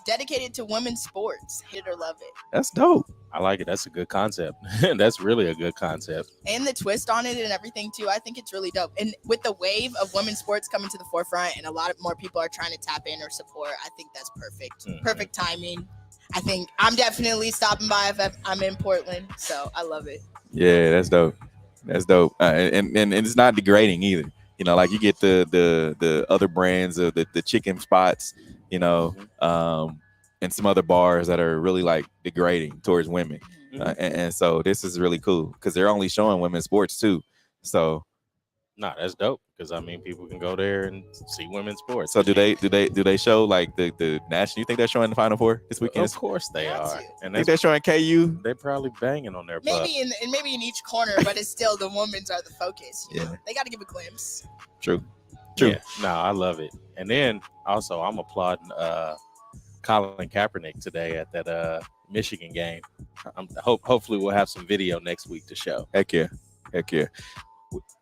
dedicated to women's sports. Hate it or love it. That's dope. I like it. That's a good concept. That's really a good concept. And the twist on it and everything too. I think it's really dope. And with the wave of women's sports coming to the forefront and a lot of more people are trying to tap in or support, I think that's perfect. Perfect timing. I think I'm definitely stopping by if I'm in Portland. So I love it. Yeah, that's dope. That's dope. And it's not degrading either. You know, like you get the other brands of the chicken spots, you know, and some other bars that are really like degrading towards women. And so this is really cool because they're only showing women's sports too. So that's dope because I mean people can go there and see women's sports. So do they show like the national? You think they're showing the Final Four this weekend? Of course they are. And think they're showing KU. They're probably banging on their butt. Maybe in each corner, but it's still the women's are the focus. You know? They got to give a glimpse. True. Yeah, no, I love it. And then also I'm applauding Colin Kaepernick today at that Michigan game. Hopefully we'll have some video next week to show. Heck yeah.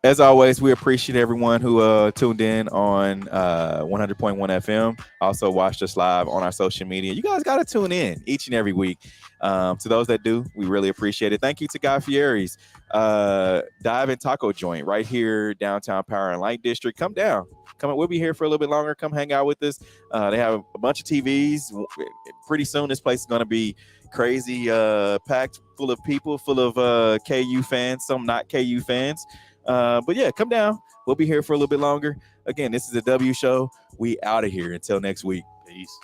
As always, we appreciate everyone who tuned in on 100.1 FM. Also watched us live on our social media. You guys got to tune in each and every week. To those that do, we really appreciate it. Thank you to Guy Fieri's Dive and Taco Joint right here, downtown Power and Light District. Come down. We'll be here for a little bit longer. Come hang out with us. They have a bunch of TVs. Pretty soon, this place is going to be crazy, packed full of people, full of KU fans, some not KU fans. But yeah, come down. We'll be here for a little bit longer. Again, this is the W Show. We out of here until next week. Peace.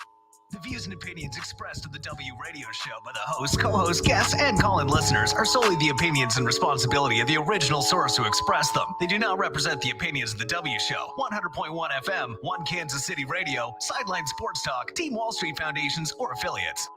The views and opinions expressed on the W Radio Show by the host, co-host, guests, and call-in listeners are solely the opinions and responsibility of the original source who expressed them. They do not represent the opinions of the W Show, 100.1 FM, One Kansas City Radio, Sideline Sports Talk, Team Wall Street Foundations, or affiliates.